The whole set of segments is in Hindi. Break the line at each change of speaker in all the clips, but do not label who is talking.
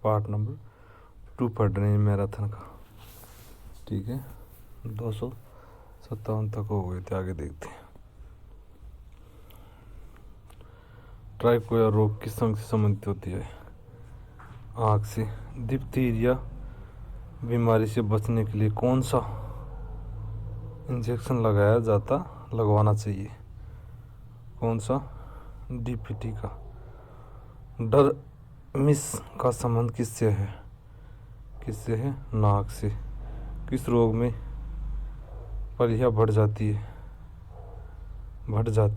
पार्ट नंबर 2 पढ़ रहे हैं मैराथन का। ठीक है, 257 तक हो गए थे, आगे देखते हैं। ट्राइकोया रोग किस अंग से संबंधित होती है? आँख से। डिप्थीरिया बीमारी से बचने के लिए कौन सा इंजेक्शन लगवाना चाहिए? कौन सा? डीपीटी का। डरमिस का संबंध किससे है? नाक से। किस रोग में पलिया बढ़ जाता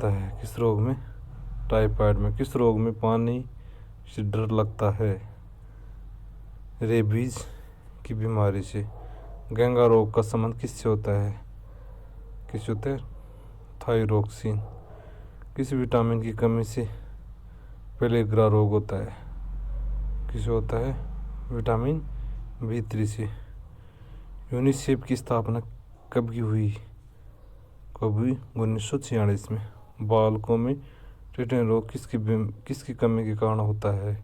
है? किस रोग में? टाइफाइड में। किस रोग में पानी से डर लगता है? रेबीज की बीमारी से। गंगा रोग का संबंध किससे होता है? थायरोक्सिन। किस विटामिन की कमी से पेलेग्रा रोग होता है? किसे होता है? विटामिन B3 से। यूनिसेफ की स्थापना कब हुई? 1946 में। बालकों में टेटन रोग किसकी कमी के कारण होता है?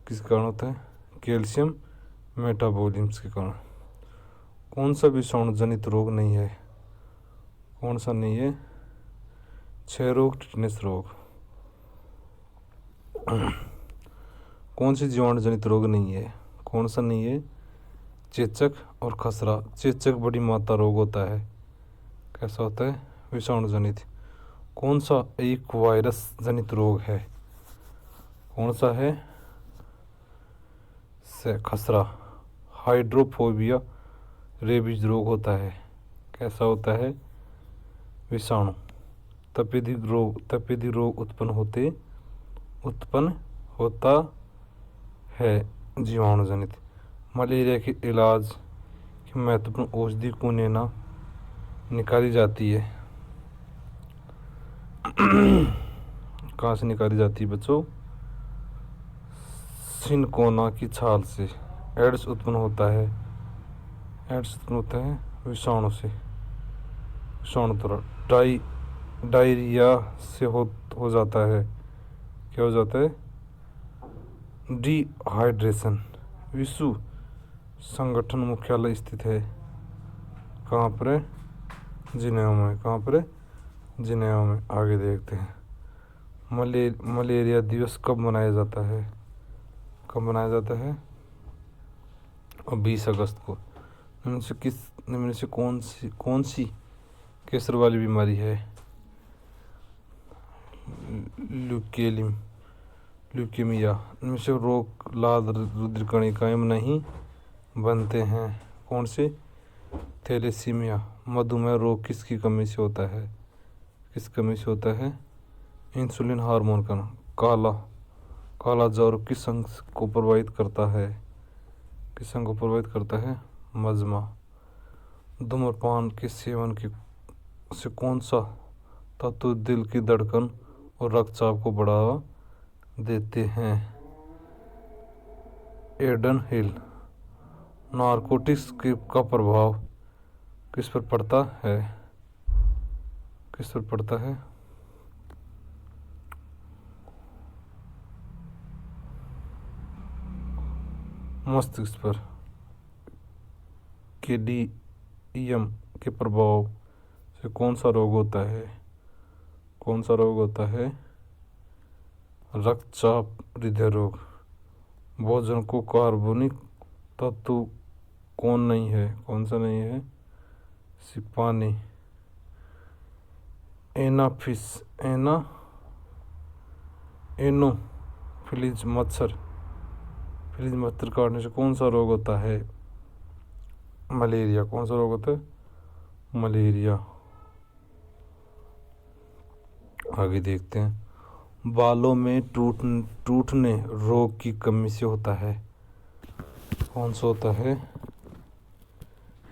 किसके कारण होता है? कैल्शियम मेटाबॉलिज्म के कारण। कौन सा विषाणु जनित रोग नहीं है? कौन सा नहीं है? क्षय रोग, टिटनेस रोग। कौन सी जीवाणु जनित रोग नहीं है? कौन सा नहीं है? चेचक और खसरा। चेचक बड़ी मात्रा रोग होता है। कैसा होता है? विषाणु जनित। कौन सा एक वायरस जनित रोग है? कौन सा है? खसरा। हाइड्रोफोबिया रेबीज रोग होता है। कैसा होता है? विषाणु। तपेदिक रोग उत्पन्न होता है जीवाणु जनित। मलेरिया के इलाज की महत्वपूर्ण औषधि कुनेना निकाली जाती है। कहाँ से निकाली जाती है बच्चों? सिनकोना की छाल से। एड्स उत्पन्न होता है विषाणु से, विषाणु द्वारा। डायरिया से हो जाता है। क्या हो जाता है? डिहाइड्रेशन। विश्व संगठन मुख्यालय स्थित है कहाँ पर? जिनेवा में। कहाँ पर? जिनेवा में। आगे देखते हैं। मलेरिया दिवस कब मनाया जाता है? और 20 अगस्त को। निम्न से कौन सी कैंसर वाली बीमारी है? ल्यूकेमिया। इनमें से रोग लाल रुधिर कणिकाएं नहीं बनते हैं। कौन से? थैलेसीमिया। मधुमेह रोग किसकी कमी से होता है? किस कमी से होता है? इंसुलिन हार्मोन का। काला ज्वर किस अंग को प्रभावित करता है? मजमा। धूम्रपान के सेवन से कौन सा तत्व दिल की धड़कन और रक्तचाप को बढ़ावा देते हैं? एडेनोसिल। नारकोटिक्स का प्रभाव किस पर पड़ता है? मस्तिष्क पर। केडीएम के प्रभाव से कौन सा रोग होता है? रक्तचाप, हृदय रोग। भोजन को कार्बनिक तत्व कौन सा नहीं है? पानी। एनोफिलीज मच्छर काटने से कौन सा रोग होता है? मलेरिया। कौन सा रोग होता है? मलेरिया। आगे देखते हैं। बालों में टूटने रोग की कमी से होता है। कौन सा होता है?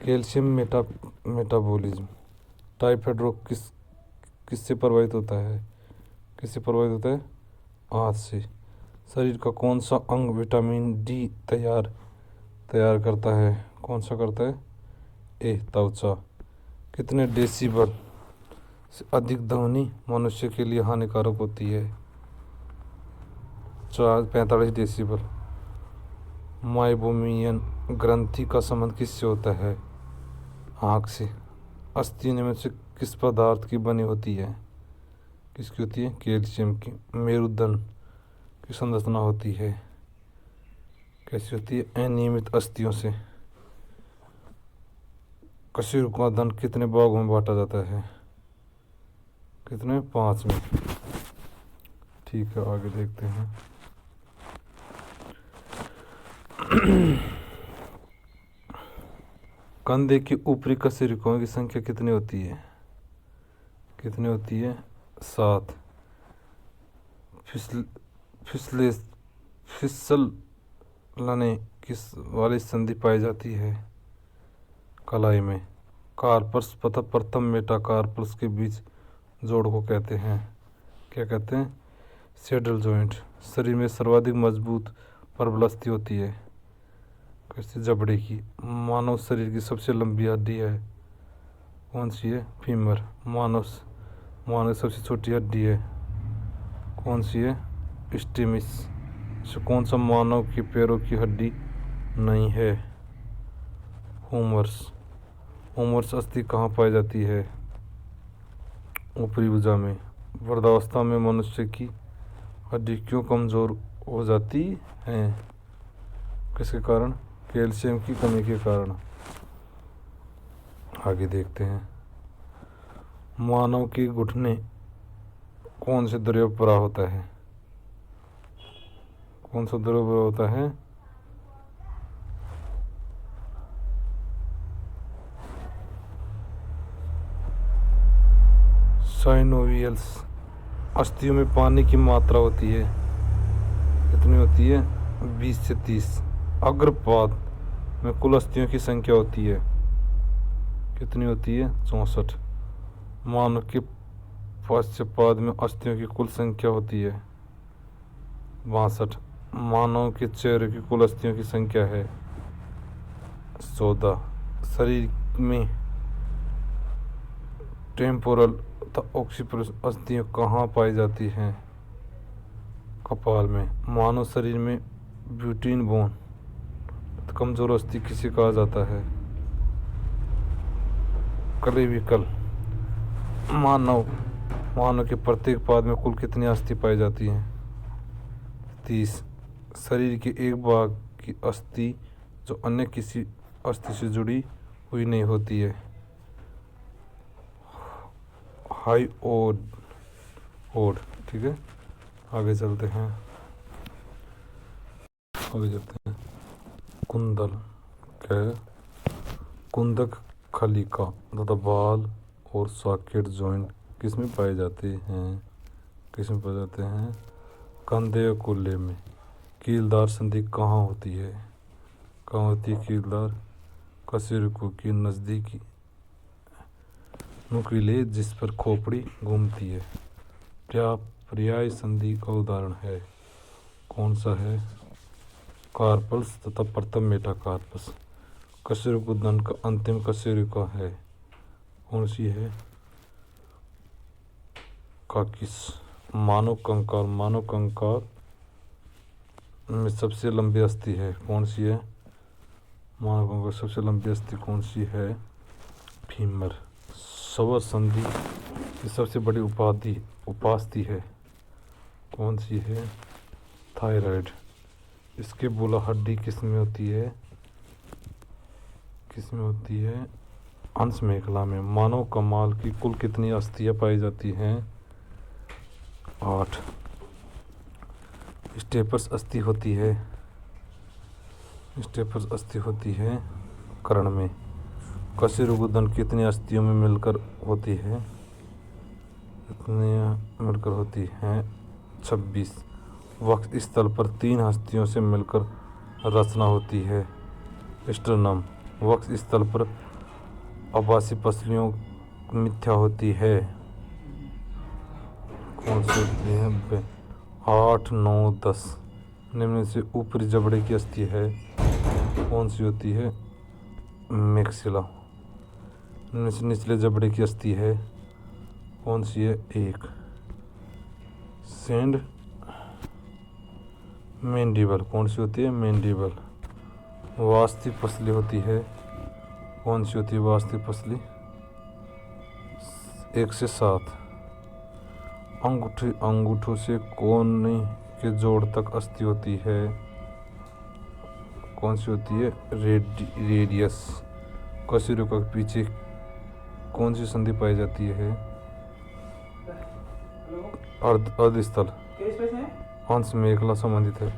Calcium metabolism. टाइफाइड रोग किससे प्रभावित होता है? आँख से। शरीर का कौन सा अंग विटामिन डी तैयार करता है? कौन सा करता है? त्वचा। कितने डेसिबल से अधिक ध्वनि मनुष्य के लिए हानिकारक होती है? 45 डेसिबल। माइबोमियन ग्रंथि का संबंध किससे होता है? आँख से। अस्थि इनमें से किस पदार्थ की बनी होती है? किसकी होती है? कैल्शियम की। मेरुदंड की संरचना होती है कैसी होती है? अनियमित अस्थियों से। कशेरुक का दंड कितने भागों में बांटा जाता है? कितने? 5 में। ठीक है, आगे देखते हैं। कंधे की ऊपरी कशेरुकों की संख्या कितनी होती है? कितनी होती है? 7। फिसलने किस वाली संधि पाई जाती है? कलाई में। कार्पस तथा प्रथम मेटाकार्पस के बीच जोड़ को कहते हैं, क्या कहते हैं? Saddle joint. शरीर में सर्वाधिक मजबूत प्रबल अस्थि होती है कैसे? जबड़े की। मानव शरीर की सबसे लंबी हड्डी है कौन सी है? फीमर। मानव की सबसे छोटी हड्डी है कौन सी है? स्टेमिस। कौन सा मानव के पैरों की हड्डी नहीं है? होमर्स। होमर्स अस्थि कहाँ पाई जाती है? ऊपरी भुजा में। वृद्धावस्था में मनुष्य की हड्डी क्यों कमजोर हो जाती है? किसके कारण? कैल्शियम की कमी के कारण। आगे देखते हैं। मानव के घुटने कौन से द्रव्य पर होता है? कौन सा द्रव्य होता है? साइनोवियल्स। अस्थियों में पानी की मात्रा होती है कितनी होती है? 20 से 30। अग्रपाद में कुल अस्थियों की संख्या होती है कितनी होती है? 64। मानव के पार्श्वपाद में अस्थियों की कुल संख्या होती है 62। मानव के चेहरे की कुल अस्थियों की संख्या है 14। शरीर में टेम्पोरल तथा ऑक्सीपिटल अस्थियां कहाँ पाई जाती हैं? कपाल में। मानव शरीर में ब्यूटीन बोन कमजोर अस्थि किसे कहा जाता है? क्लेविकल। मानव के प्रत्येक पाद में कुल कितनी अस्थि पाई जाती हैं? 30। शरीर के एक भाग की अस्थि जो अन्य किसी अस्थि से जुड़ी हुई नहीं होती है। हाइओड। ठीक है, आगे चलते हैं। कुंडल क्या है? कुंदक खलिका तथा बाल और सॉकेट जॉइंट किसमें पाए जाते हैं? किसमें पाए जाते हैं? कंधे और कूल्हे में। कीलदार संधि कहाँ होती है? कहाँ होती है कीलदार? कशेरुकों के नज़दीकी नुकीले जिस पर खोपड़ी घूमती है। क्या पर्याय संधि का उदाहरण है? कौन सा है? कार्पल्स तथा प्रथम मेटाकार्पस। कशेरुक दंड का अंतिम कशेरुका है कौन सी है? काकिस। मानव कंकाल में सबसे लंबी अस्थि है कौन सी है? मानव कंकाल सबसे लंबी अस्थि कौन सी है? फीमर। शवर संधि की सबसे बड़ी उपास्थि है कौन सी है? थायराइड। इसके बुला हड्डी किसमें होती है? किसमें होती है? अंश मेखला में। मानव कमाल की कुल कितनी अस्थियां पाई जाती हैं? 8। स्टेपस अस्थि होती है कर्ण में। कशेरुक दंड कितनी अस्थियों में मिलकर होती है? कितनी मिलकर होती हैं? 26। वक्ष स्थल पर 3 हस्तियों से मिलकर रचना होती है स्टर्नम। वक्ष स्थल पर आवासीय पसलियों मिथ्या होती है कौन सी होती है? 8, 9, 10। निम्न से ऊपरी जबड़े की अस्थि है कौन सी होती है? मैक्सिला। निम्न से निचले जबड़े की अस्थि है कौन सी है? 1। सेंड मैंडिबल कौन सी होती है? मैंडिबल। वास्ती पसली होती है, कौन सी होती है वास्ती पसली? 1 से 7। अंगूठों से कोने के जोड़ तक अस्थि होती है, कौन सी होती है? रेडियस। कशेरुका के पीछे कौन सी संधि पाई जाती है? अर्धस्थल। हंस मेखला संबंधित है।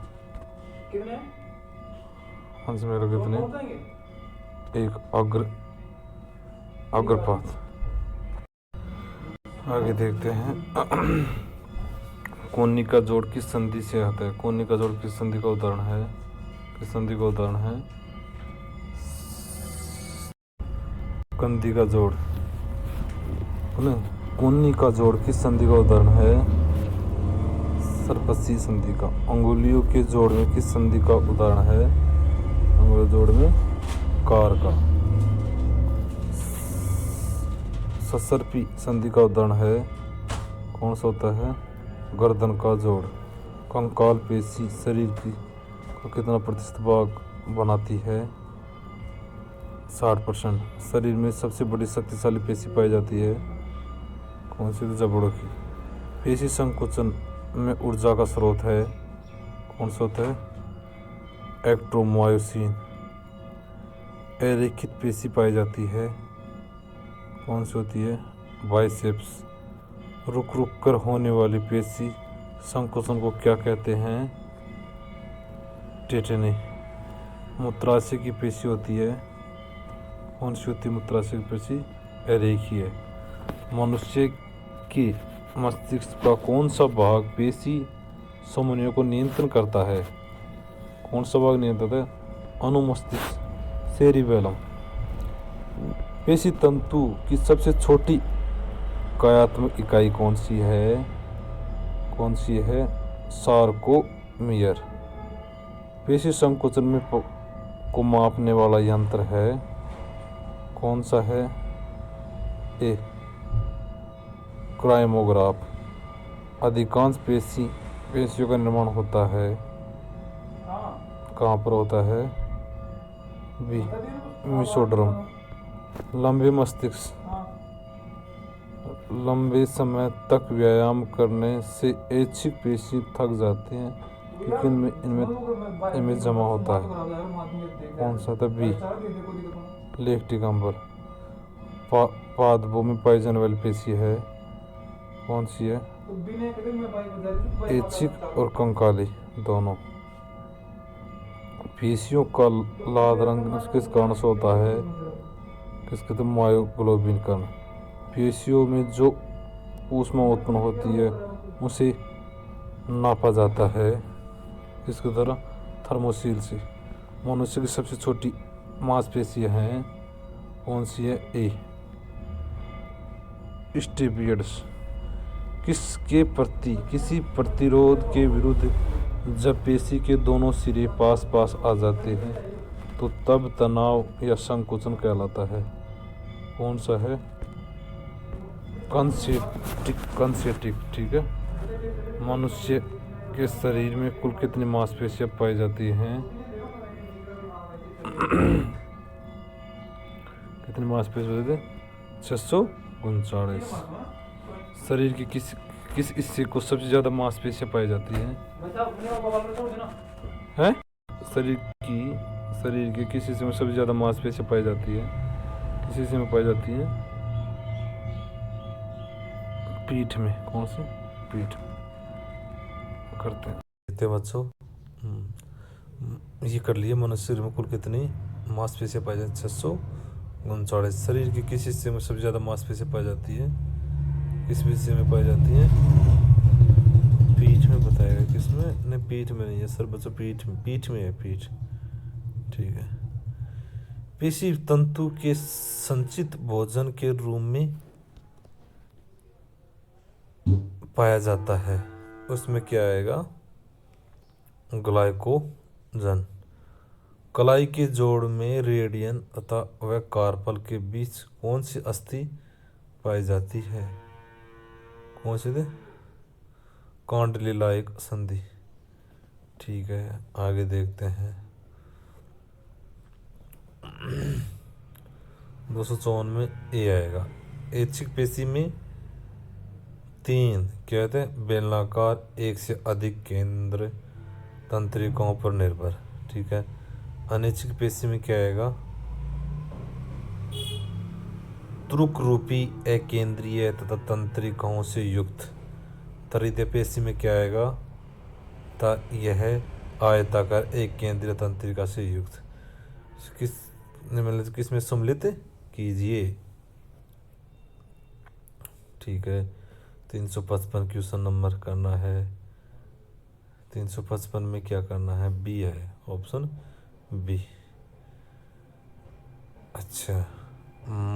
हंस मेखला कितने? एक अग्रपात। आगे देखते हैं। कोनी का जोड़ किस संधि से आता है? कोनी का जोड़ किस संधि का उदाहरण है? किस संधि का उदाहरण है? कंधी का जोड़। कोनी का जोड़ किस संधि का उदाहरण है? सरपसी संधि का। अंगुलियों के जोड़ में किस संधि का उदाहरण है? अंगुलियों जोड़ में कार का। ससर्पी संधि का उदाहरण है, कौन सा होता है? गर्दन का जोड़। कंकाल पेशी शरीर की कितना प्रतिशत भाग बनाती है? 60%। शरीर में सबसे बड़ी शक्तिशाली पेशी पाई जाती है, कौन सी? जबड़ों की। पेशी संकोचन में ऊर्जा का स्रोत है, कौन सा होता है? एक्टोमायोसिन। अरेखित पेशी पाई जाती है, कौन सी होती है? बाइसेप्स। रुक रुक कर होने वाली पेशी संकोचन को क्या कहते हैं? टेटेनी। मूत्राशय की पेशी होती है, कौन सी होती है मूत्राशय की पेशी? अरेखीय। मनुष्य के मस्तिष्क का कौन सा भाग पेशी समन्वय को नियंत्रण करता है? कौन सा भाग नियंत्रित है? अनुमस्तिष्क, सेरिबेलम। पेशी तंतु की सबसे छोटी कायात्मक इकाई कौन सी है? कौन सी है? सार्कोमियर। पेशी संकोचन में को मापने वाला यंत्र है, कौन सा है? ए क्राइमोग्राफ। अधिकांश पेशियों का निर्माण होता है, कहाँ पर होता है? B mesoderm. लंबे मस्तिष्क। लंबे समय तक व्यायाम करने से ऐच्छिक पेशी थक जाते हैं क्योंकि इनमें जमा होता है, कौन सा था? बी लेक्टिक अम्ल। पादपों में पाई जाने वाली पेशी है, कौन सी है? ऐच्छिक और कंकाली दोनों। पेशियों का लाल रंग किस कारण से होता है? किसके? तो मायोग्लोबिन कारण। पेशियों में जो ऊष्मा उत्पन्न होती है उसे नापा जाता है, किसके द्वारा? थर्मोसील से। मनुष्य की सबसे छोटी मांसपेशियां हैं, कौन सी है? ए स्टेपियड्स। किसी प्रतिरोध के विरुद्ध जब पेशी के दोनों सिरे पास पास आ जाते हैं तो तब तनाव या संकोचन कहलाता है, कौन सा है? कंसेंट्रिक। ठीक है। मनुष्य के शरीर में कुल कितनी मांसपेशियां पाई जाती हैं? कितनी मांसपेशियां पाई जाती हैं? 639। शरीर के किस हिस्से को सबसे ज्यादा मांसपेशियां पाई जाती हैं? हैं? शरीर के किस हिस्से में सबसे ज्यादा मांसपेशियां पाई जाती है? किस हिस्से में पाई जाती है? पीठ में। कौन सी? पीठ करते हैं बच्चों। ये कर लिए। मनुष्य में कुल कितनी मांसपेशियां पाई जाती? 639। शरीर के किस हिस्से में सबसे ज्यादा मांसपेशियां पाई जाती है? किस हिस्से में पाई जाती है? पीठ में बताएगा। किसमें? नहीं, पीठ में नहीं है सर बच्चों, पीठ में है। पीठ। ठीक है। पेशी तंतु के संचित भोजन के रूप में पाया जाता है, उसमें क्या आएगा? ग्लाइकोजन। कलाई के जोड़ में रेडियन तथा व कार्पल के बीच कौन सी अस्थि पाई जाती है? कौन सी थी? कॉन्डलिलाइक संधि। ठीक है। आगे देखते हैं। 254 में ए आएगा। ऐच्छिक पेशी में 3 क्या कहते हैं, बेलनाकार एक से अधिक केंद्र तंत्रिकाओं पर निर्भर, ठीक है। अनैच्छिक पेशी में क्या आएगा, त्रुक रूपी अकेंद्रीय तथा तंत्रिकाओं से युक्त। तृतीय पेशी में क्या आएगा, यह आयताकार एक केंद्रीय तंत्रिका से युक्त। किस में सम्मिलित कीजिए, ठीक है। 355 क्वेश्चन नंबर करना है। 355 में क्या करना है, बी है, ऑप्शन बी। अच्छा,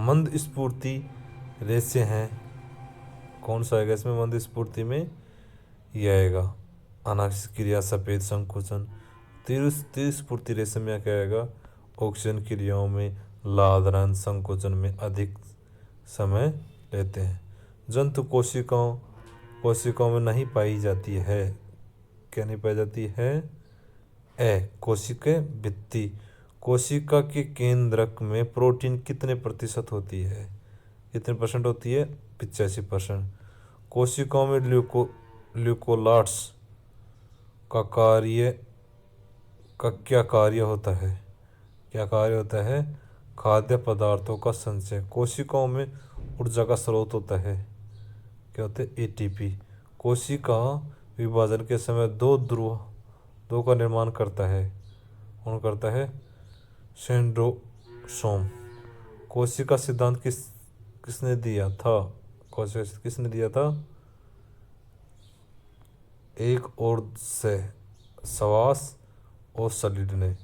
मंद स्फूर्ति रेशे हैं, कौन सा आएगा इसमें, मंद स्फूर्ति में ये आएगा अनाक्षिक क्रिया, सफेद संकुचन। तीव्र स्फूर्ति रेशे में क्या आएगा, ऑक्सीजन क्रियाओं में लाल रंग संकुचन में अधिक समय लेते हैं। जंतु कोशिकाओं में नहीं पाई जाती है, क्या नहीं पाई जाती है, कोशिका भित्ति। कोशिका के केंद्रक में प्रोटीन कितने प्रतिशत होती है, कितने परसेंट होती है, 85%। कोशिकाओं में ल्यूकोलाट्स का क्या कार्य होता है, क्या कार्य होता है, खाद्य पदार्थों का संचय। कोशिकाओं में ऊर्जा का स्रोत होता है, क्या होता है, एटीपी। कोशिका विभाजन के समय दो का निर्माण करता है, कौन करता है, सेंट्रोसोम। कोशिका सिद्धांत किसने दिया था, कोशिका किसने दिया था, एक और से सवास और सलिड ने।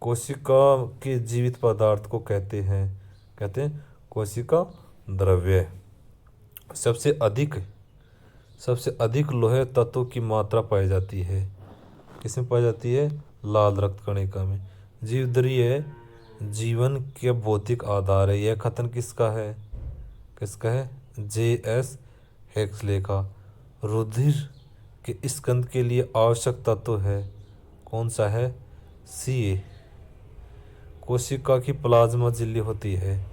कोशिका के जीवित पदार्थ को कहते हैं कोशिका द्रव्य। सबसे अधिक लोहे तत्व की मात्रा पाई जाती है, किसमें पाई जाती है, लाल रक्त कणिका में। जीवद्रीय जीवन के भौतिक आधार है, यह कथन किसका है, J.S. हेक्सले का। रुधिर के स्कंद के लिए आवश्यक तत्व है, कौन सा है, Ca। कोशिका की प्लाज्मा झिल्ली होती है,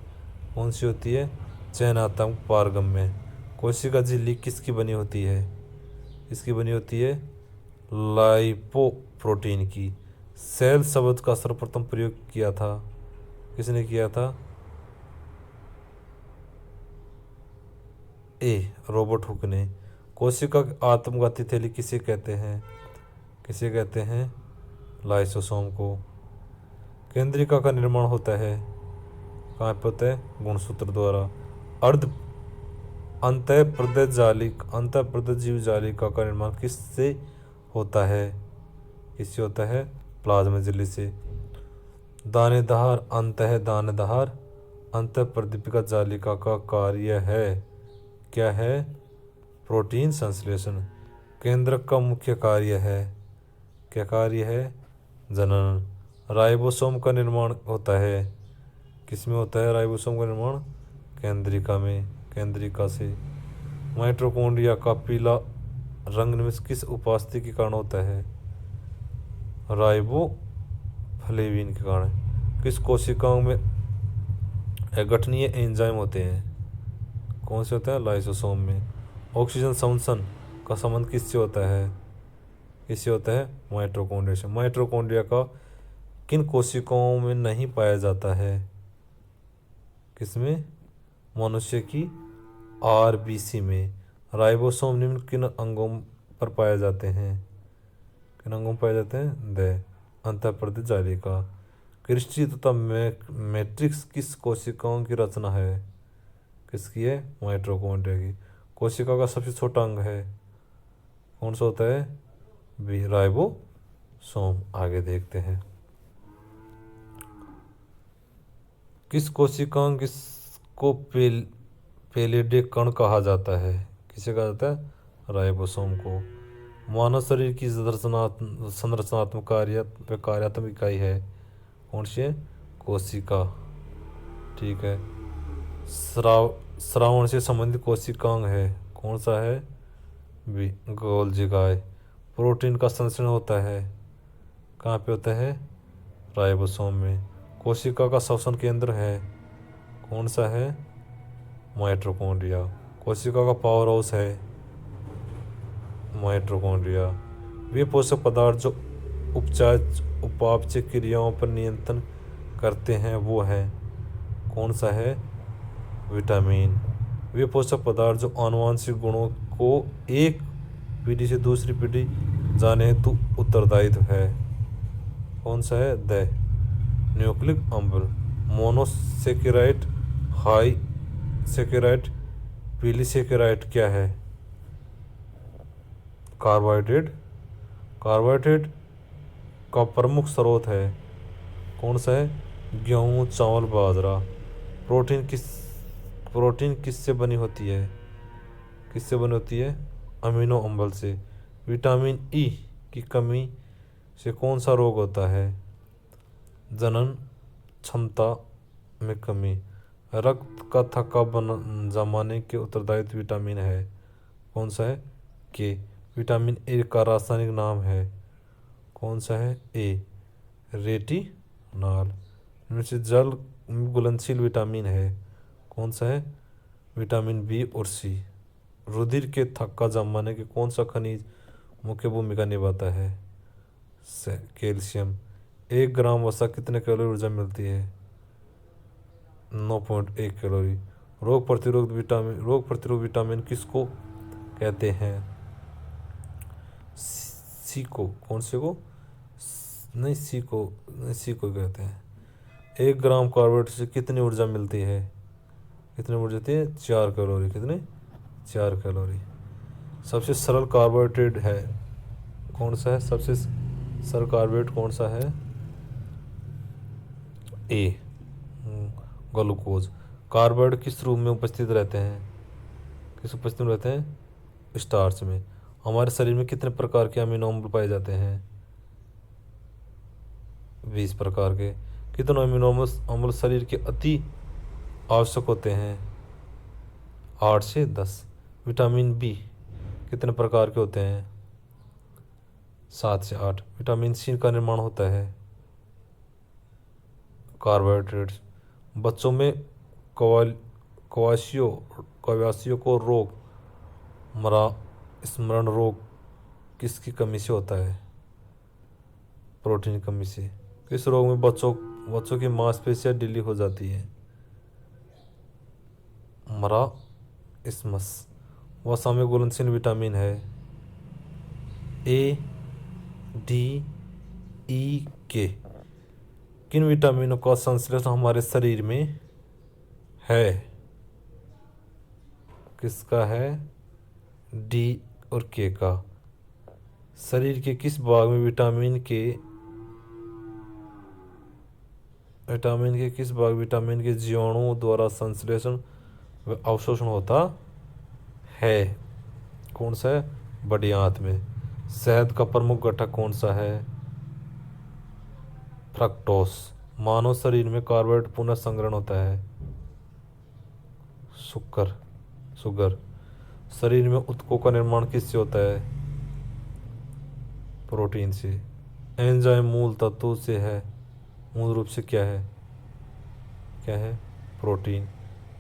कौन सी होती है, चयनात्मक पारगम्य। कोशिका झिल्ली किसकी बनी होती है, लाइपोप्रोटीन की। सेल शब्द का सर्वप्रथम प्रयोग किया था, किसने किया था, रॉबर्ट हुक ने। कोशिका की आत्मघाती थैली किसे कहते हैं, लाइसोसोम को। केंद्रिका का निर्माण होता है, कहाँ पे होता है, गुणसूत्र द्वारा। अंतःप्रदेश जीव जालिका का निर्माण किससे होता है, प्लाज्मा झिल्ली से। दानेदार अंतःप्रदीपिका जालिका का कार्य है, क्या है, प्रोटीन संश्लेषण। केंद्रक का मुख्य कार्य है, क्या कार्य है, जनन। राइबोसोम का निर्माण होता है, किसमें होता है राइबोसोम का निर्माण, केंद्रिका से। माइटोकॉन्ड्रिया का पीला रंग में किस उपस्थिति के कारण होता है, राइबोफ्लेविन के कारण। किस कोशिकाओं में गठनीय एंजाइम होते हैं, कौन से होते हैं, लाइसोसोम में। ऑक्सीजन संवहन का संबंध किससे होता है, माइटोकॉन्ड्रिया से। माइटोकॉन्ड्रिया का किन कोशिकाओं में नहीं पाया जाता है, किसमें, मनुष्य की आरबीसी में। राइबोसोम निम्न किन अंगों पर पाए जाते हैं, अंतःप्रदेश जालिका। क्रिस्टी तथा मैट्रिक्स किस कोशिकाओं की रचना है, किसकी है, माइटोकॉन्ड्रिया की। कोशिका का सबसे छोटा अंग है, कौन सा होता है, राइबोसोम। आगे देखते हैं। किस कोशिकाओं को पेलिडिक कण कहा जाता है, किसे कहा जाता है, राइबोसोम को। मानव शरीर की संरचनात्मक कार्यात्मक इकाई है, कौन सी है, कोशिका, ठीक है। श्रावण से संबंधित कोशिकांग है, कौन सा है, गोल्जी गाय। प्रोटीन का संश्लेषण होता है, कहाँ पे होता है, राइबोसोम में। कोशिका का श्वसन केंद्र है,
कौन सा है? माइटोकॉन्ड्रिया। कोशिका का पावर हाउस है माइटोकॉन्ड्रिया। वे पोषक पदार्थ जो उपापचय क्रियाओं पर नियंत्रण करते हैं वो है, कौन सा है? विटामिन। वे पोषक पदार्थ जो आनुवंशिक गुणों को एक पीढ़ी से दूसरी पीढ़ी जाने हेतु उत्तरदायित्व है, कौन सा है? द न्यूक्लिक अम्ल। मोनोसेकेराइड, हाई सेकेराइड, पीलीसेकेराइड क्या है? कार्बोहाइड्रेट। कार्बोहाइड्रेट का प्रमुख स्रोत है, कौन सा है? गेहूँ, चावल, बाजरा। प्रोटीन किससे बनी होती है? किससे बनी होती है? अमीनो अम्ल से। विटामिन ई की कमी से कौन सा रोग होता है? जनन क्षमता में कमी। रक्त का थक्का जमाने के उत्तरदायित्व विटामिन है, कौन सा है? के। विटामिन ए का रासायनिक नाम है, कौन सा है? ए रेटिनॉल। इनमें से जल घुलनशील विटामिन है, कौन सा है? विटामिन बी और सी। रुधिर के थक्का जमाने के कौन सा खनिज मुख्य भूमिका निभाता है? कैल्शियम। 1 ग्राम वसा कितने कैलोरी ऊर्जा मिलती है? 9.1 कैलोरी। रोग प्रतिरोध विटामिन किसको कहते हैं? सी को। कौन से को? नहीं, सी को कहते हैं। 1 ग्राम कार्बोहाइड्रेट से कितनी ऊर्जा मिलती है? कितनी ऊर्जा देती है? 4 कैलोरी। कितने? 4 कैलोरी। सबसे सरल कार्बोहाइड्रेट है, कौन सा है? सबसे सरल कार्बोहाइड्रेट कौन सा है? ए ग्लूकोज। कार्बोहाइड्रेट किस रूप में उपस्थित रहते हैं? किस उपस्थित में रहते हैं? स्टार्च में। हमारे शरीर में कितने प्रकार के अमीनो अम्ल पाए जाते हैं? 20 प्रकार के। कितने अमीनो अम्ल शरीर के अति आवश्यक होते हैं? 8 से 10। विटामिन बी कितने प्रकार के होते हैं? 7 से 8। विटामिन सी का निर्माण होता है कार्बोहाइड्रेट्स। बच्चों में कवासियों को रोग स्मरण रोग किसकी कमी से होता है? प्रोटीन कमी से। किस रोग में बच्चों की मांसपेशियां ढीली हो जाती है? मराइस्मस। वसा में घुलनशील विटामिन है ए, डी, ई, के। किन विटामिनों का संश्लेषण हमारे शरीर में है? किसका है? डी और के का। शरीर के किस भाग में विटामिन के जीवाणुओं द्वारा संश्लेषण व अवशोषण होता है, कौन सा है? बड़ी आंत में। शहद का प्रमुख घटक कौन सा है? फ्रक्टोस। मानव शरीर में कार्बोहाइड्रेट पुनः संग्रहण होता है शुगर। शरीर में ऊतकों का निर्माण किससे होता है? प्रोटीन से। एंजाइम मूल तत्व से है, मूल रूप से क्या है? प्रोटीन।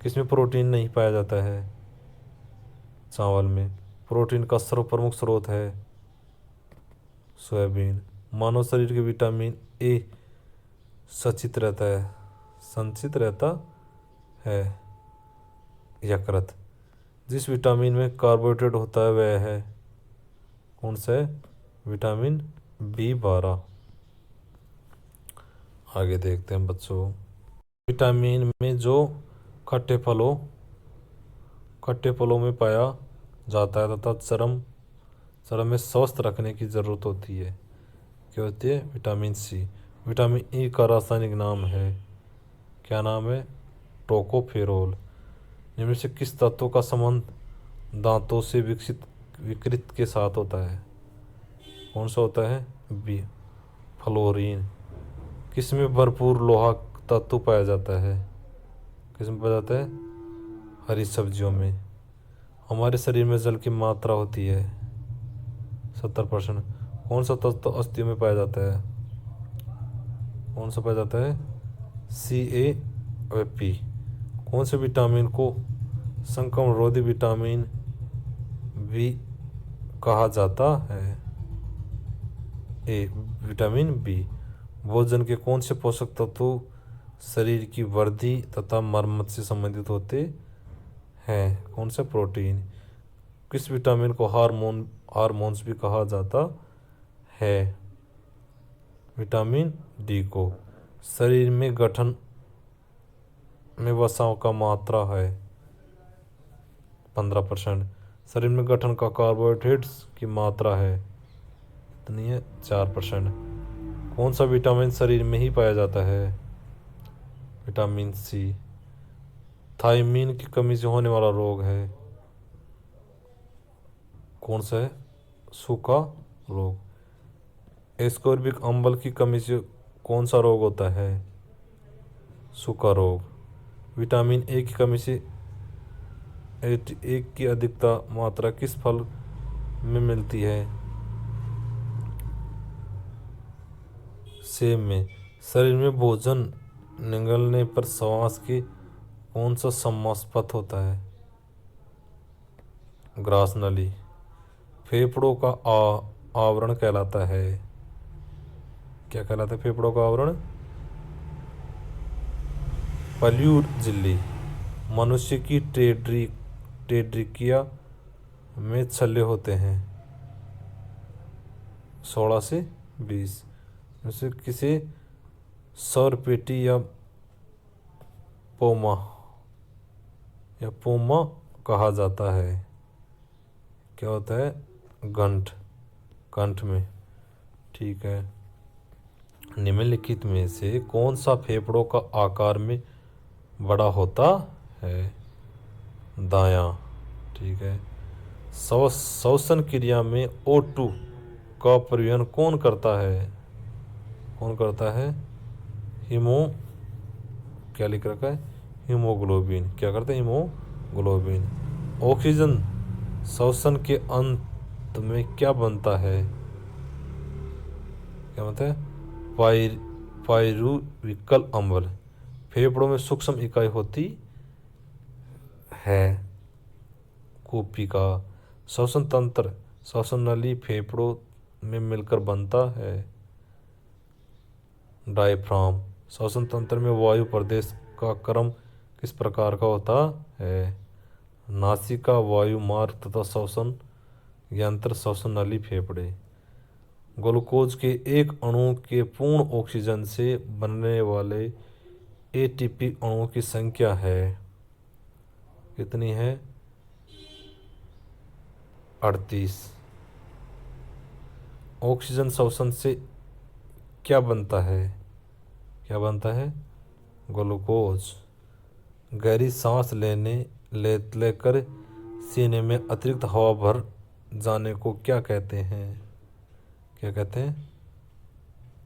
किसमें प्रोटीन नहीं पाया जाता है? चावल में। प्रोटीन का सर्वप्रमुख स्रोत है सोयाबीन। मानव शरीर के विटामिन ए संचित रहता है यकृत। जिस विटामिन में कार्बोहाइड्रेट होता है वह है, कौन सा है? Vitamin B12। आगे देखते हैं बच्चों। विटामिन में जो खट्टे फलों में पाया जाता है तथा चर्म में स्वस्थ रखने की ज़रूरत होती है, क्या होती है? Vitamin C. विटामिन ई का रासायनिक नाम है, क्या नाम है? टोकोफेरोल। इनमें से किस तत्व का संबंध दांतों से विकृत के साथ होता है? कौन सा होता है? B fluorine. किसमें भरपूर लोहा तत्व पाया जाता है? किसमें पाया जाता है? हरी सब्जियों में। हमारे शरीर में जल की मात्रा होती है 70%। कौन सा तत्व अस्थियों में पाया जाता है? कौन सा पाया जाता है? CaP। कौन से विटामिन को संक्रमणरोधी विटामिन बी कहा जाता है? ए विटामिन बी। भोजन के कौन से पोषक तत्व शरीर की वृद्धि तथा मरम्मत से संबंधित होते हैं? कौन सा? प्रोटीन। किस विटामिन को हार्मोन्स भी कहा जाता है? विटामिन डी को। शरीर में गठन में वसाओं का मात्रा है 15%। शरीर में गठन का कार्बोहाइड्रेट्स की मात्रा है कितनी है? 4%। कौन सा विटामिन शरीर में ही पाया जाता है? Vitamin C. थायमीन की कमी से होने वाला रोग है कौन सा है? सूखा रोग। एस्कोर्बिक अम्ल की कमी से कौन सा रोग होता है? सूखा रोग। विटामिन ए की कमी से एक की अधिकता मात्रा किस फल में मिलती है? सेब में। शरीर में भोजन निगलने पर श्वास के कौन सा समस्पथ होता है? ग्रास नली। फेफड़ों का आवरण कहलाता है? क्या कहलाता है फेफड़ों का आवरण? पल्यूर झिल्ली। मनुष्य की टेड्रिकिया में छल्ले होते हैं 16 से 20। जैसे किसे सौरपेटी या पोमा कहा जाता है? क्या होता है? कंठ में। ठीक है। निम्नलिखित में से कौन सा फेफड़ों का आकार में बड़ा होता है? दायां। ठीक है। श्वसन क्रिया में O2 का परिवहन कौन करता है? क्या लिख रखा है? हीमोग्लोबिन। क्या करते हैं? हीमोग्लोबिन। ऑक्सीजन श्वसन के अंत में क्या बनता है? क्या बनता है? पायरुविकल अम्ल। फेफड़ों में सूक्ष्म इकाई होती है कूपी का। श्वसन तंत्र श्वसन नली फेफड़ों में मिलकर बनता है डायफ्राम। श्वसन तंत्र में वायु प्रदेश का क्रम किस प्रकार का होता है? नासिका वायु मार्ग तथा श्वसन यंत्र श्वसन नली फेफड़े। ग्लूकोज के एक अणु के पूर्ण ऑक्सीजन से बनने वाले एटीपी अणुओं की संख्या है कितनी है? 38। ऑक्सीजन श्वसन से क्या बनता है? ग्लूकोज। गहरी सांस लेकर सीने में अतिरिक्त हवा भर जाने को क्या कहते हैं?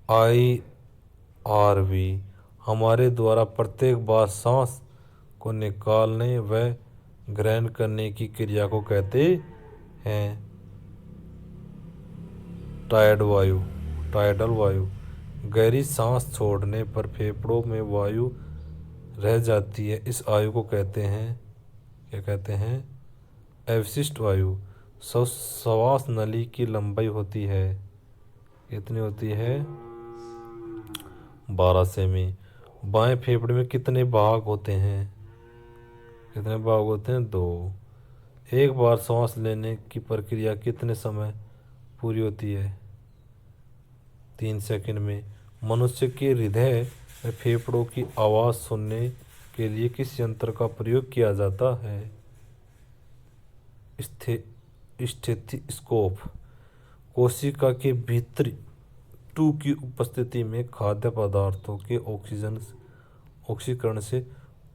IRV। हमारे द्वारा प्रत्येक बार सांस को निकालने व ग्रहण करने की क्रिया को कहते हैं टाइडल वायु। गहरी सांस छोड़ने पर फेफड़ों में वायु रह जाती है, इस वायु को कहते हैं अवशिष्ट वायु। श्वास नली की लंबाई होती है कितनी होती है? 12 सेमी। बाएं फेफड़े में कितने भाग होते हैं? 2। एक बार सांस लेने की प्रक्रिया कितने समय पूरी होती है? 3 सेकंड में। मनुष्य के हृदय में फेफड़ों की आवाज़ सुनने के लिए किस यंत्र का प्रयोग किया जाता है? स्टेथोस्कोप। कोशिका के भीतर 2 की उपस्थिति में खाद्य पदार्थों के ऑक्सीकरण से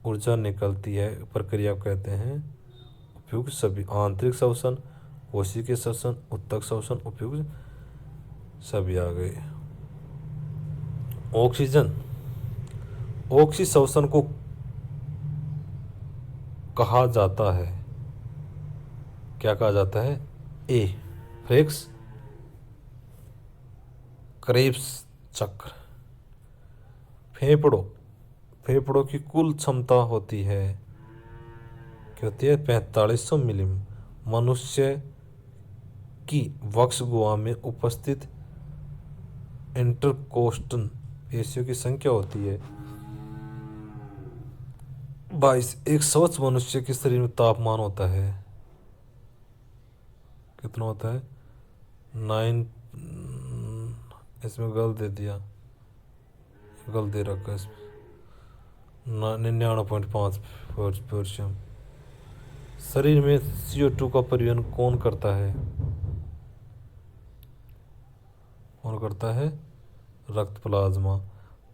ऊर्जा निकलती है, प्रक्रिया को कहते हैं उपयुक्त सभी। आंतरिक श्वसन, कोशिकीय श्वसन, ऊतक श्वसन, उपयुक्त सभी आ गए। ऑक्सी श्वसन को कहा जाता है? क्या कहा जाता है? ए फ्रेक्स क्रेब्स चक्र। फेफड़ों की कुल क्षमता होती है क्या होती है 4500 मिली। मनुष्य की वक्ष गुहा में उपस्थित इंटरकोस्टल पेशियों की संख्या होती है 22। एक स्वस्थ मनुष्य के शरीर में तापमान होता है कितना होता है 9, इसमें गलत दे दिया, गलत दे रखा है इसमें 99.5%। शरीर में CO2 का परिवहन कौन करता है? कौन करता है? रक्त प्लाज्मा।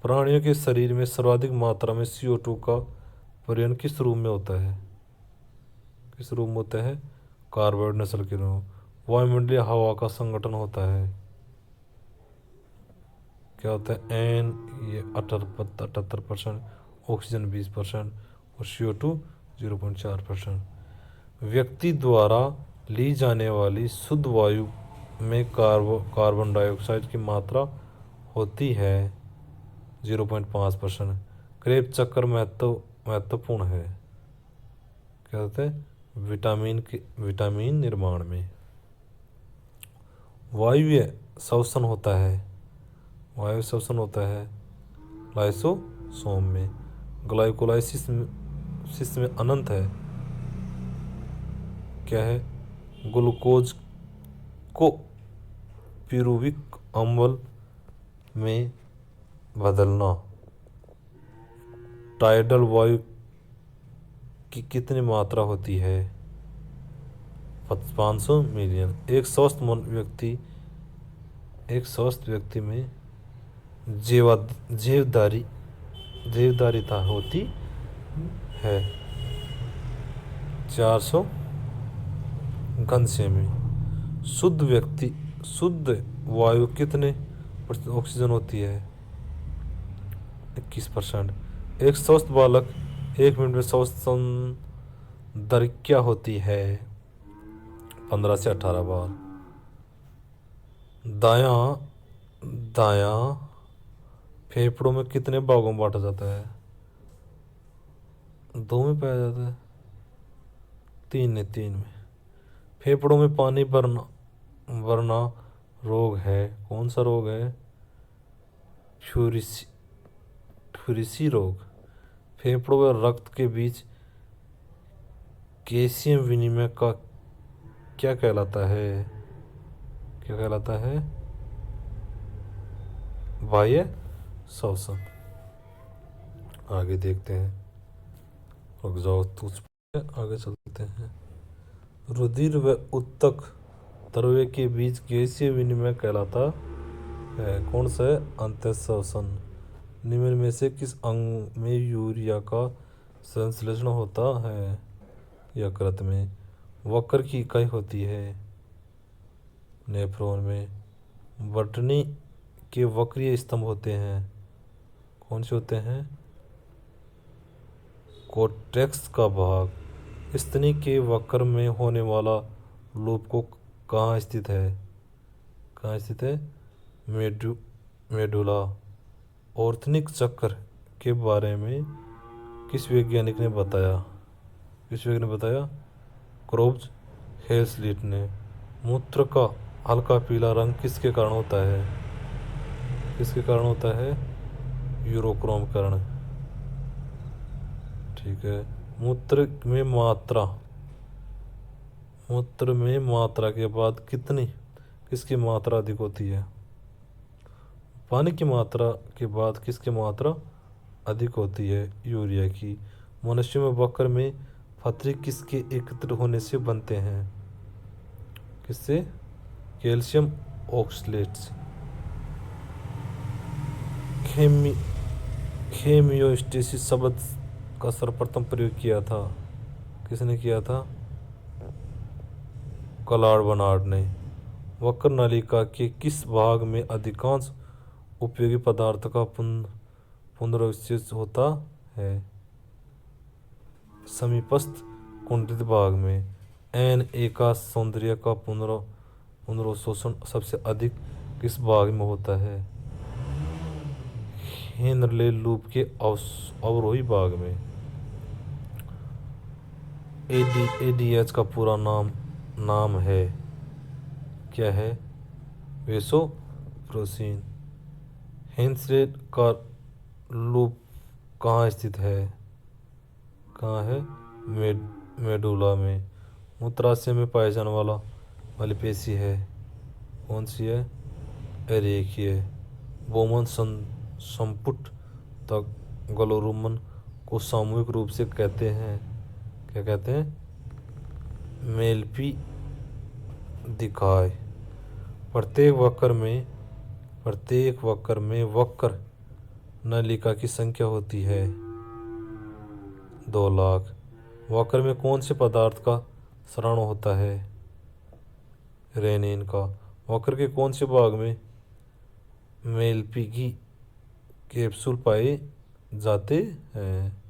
प्राणियों के शरीर में सर्वाधिक मात्रा में CO2 का परिवहन किस रूप में होता है? किस रूप में होता है? कार्बन नस्ल के रूप। वायुमंडलीय हवा का संगठन होता है क्या होता है एन, ये 78%, ऑक्सीजन 20% और CO2 0.4%। व्यक्ति द्वारा ली जाने वाली शुद्ध वायु में कार्बन डाइऑक्साइड की मात्रा होती है 0.5%। क्रेब चक्र महत्वपूर्ण है क्या होता है विटामिन निर्माण में। वायु श्वसन होता है लाइसोसोम में। ग्लाइकोलाइसिस में अनंत है क्या है? ग्लूकोज को पिरुविक अम्ल में बदलना। टाइडल वायु की कितनी मात्रा होती है? 500 मिलियन। एक स्वस्थ व्यक्ति में जीवधारिता होती है 400 घन सेमी। शुद्ध वायु कितने % ऑक्सीजन होती है? 21%। एक स्वस्थ बालक 1 मिनट में श्वसन दर क्या होती है? 15 से 18 बार। दायां फेफड़ों में कितने भागों में बांटा जाता है? 2 में पाया जाता है, 3 में। फेफड़ों में पानी भरना रोग है कौन सा रोग है? फ्यूरिसी रोग। फेफड़ों व रक्त के बीच गैसीय विनिमय का क्या कहलाता है? बाह्य श्वसन। आगे देखते हैं, रुक जाओ आगे चलते हैं। रुधिर व उत्तक द्रव्य के बीच गैसीय विनिमय कहलाता है कौन सा है? अंतःश्वसन। निम्न में से किस अंग में यूरिया का संश्लेषण होता है? यकृत में। वक्र की इकाई होती है नेफ्रॉन में। बटनी के वक्रीय स्तंभ होते हैं कौन से होते हैं? कोर्टेक्स का भाग। स्तनी के वक्र में होने वाला लूप को कहाँ स्थित है? मेडुला। ऑर्थिनिक चक्र के बारे में किस वैज्ञानिक ने बताया? क्रॉब्ज हेल्सलिट ने। मूत्र का हल्का पीला रंग किसके कारण होता है? यूरोक्रोम कण। ठीक है। मूत्र में मात्रा के बाद किसकी मात्रा अधिक होती है? पानी की मात्रा के बाद किसकी मात्रा अधिक होती है? यूरिया की। मनुष्य में वक्र में पथरी किसके एकत्र होने से बनते हैं? किससे? Calcium oxalates. हेमियोस्टेसिस शब्द का सर्वप्रथम प्रयोग किया था किसने किया था? क्लॉड बर्नार्ड ने। वक्र नलिका के किस भाग में अधिकांश उपयोगी पदार्थ का पुनर्विच्छेद होता है? समीपस्थ कुंडलित भाग में। Na का सौंदर्य का पुनर्शोषण सबसे अधिक किस भाग में होता है? हेनले लूप के अवरोही भाग में। एडीएच का पूरा नाम है क्या है? वेसोप्रोसिन। हेंसरेट का लूप कहाँ स्थित है? कहाँ है? मेडुला में। मूत्राशय में पाए जाने वाली पेशी है कौन सी है? रेखीय। बोमन संपुट तक ग्लोमेरुलम को सामूहिक रूप से कहते हैं, क्या कहते हैं? मेलपी दिखाए। प्रत्येक वक्र में वक्र नलिका की संख्या होती है 2 लाख। वक्र में कौन से पदार्थ का स्राव होता है? रेनिन का। वक्र के कौन से भाग में मेलपीगी कैप्सूल पाए जाते हैं?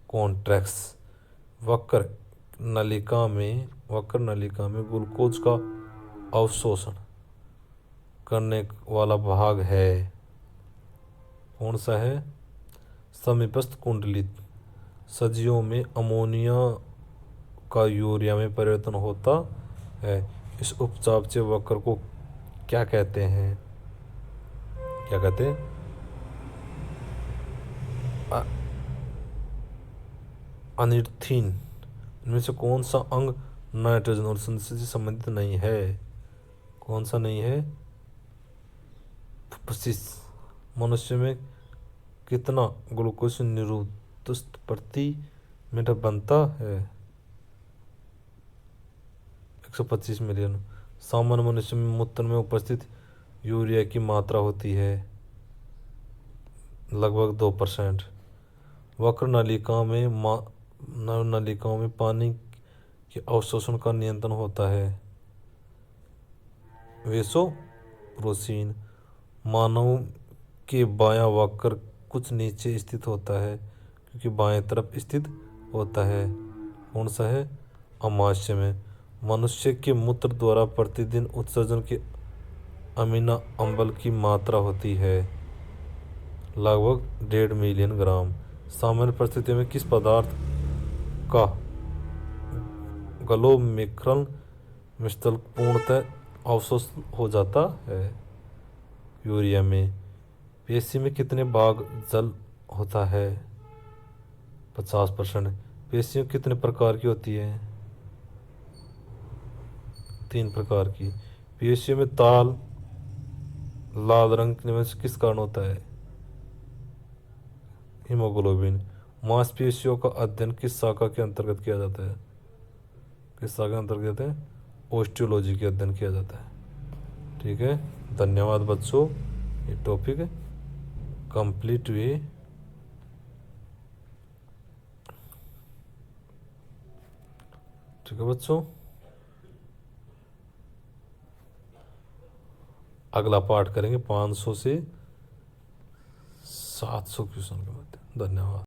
कॉन्ट्रैक्स। वक्र नलिका में ग्लूकोज का अवशोषण करने वाला भाग है कौन सा है? समीपस्थ कुंडलित। सजियों में अमोनिया का यूरिया में परिवर्तन होता है। इस उपचार से वक्र को क्या कहते हैं? क्या कहते हैं? अनिरथीन। इनमें से कौन सा अंग नाइट्रोजन और संश्लेषण से संबंधित नहीं है? कौन सा नहीं है? फुफ्फुस। मनुष्य में कितना ग्लूकोज निरुत्त प्रति मिनट बनता है? 125 मिलियन। सामान्य मनुष्य में मूत्र में उपस्थित यूरिया की मात्रा होती है लगभग 2%। वक्र नलिकाओं में पानी के अवशोषण का नियंत्रण होता है वेसोप्रोसिन। मानव के बायां वक्र कुछ नीचे स्थित होता है क्योंकि बाएं तरफ स्थित होता है कौन सा है? आमाशय में। मनुष्य के मूत्र द्वारा प्रतिदिन उत्सर्जन के अमीनो अम्ल की मात्रा होती है लगभग 1.5 मिलियन ग्राम। सामान्य परिस्थितियों में किस पदार्थ का ग्लोमेरुलम स्थल पूर्णतः अवशोषित हो जाता है? यूरिया में। पेशी में कितने भाग जल होता है? 50%। पेशियाँ कितने प्रकार की होती है? 3 प्रकार की। पेशियों में लाल रंग में से किस कारण होता है? हीमोग्लोबिन। मांसपेशियों का अध्ययन किस शाखा के अंतर्गत किया जाता है? किस शाखा के अंतर्गत है? ओस्टियोलॉजी के अध्ययन किया जाता है। ठीक है, धन्यवाद बच्चों। ये टॉपिक कंप्लीट हुए। ठीक है बच्चों, अगला पार्ट करेंगे 500 से 700 क्वेश्चन के मध्य। धन्यवाद।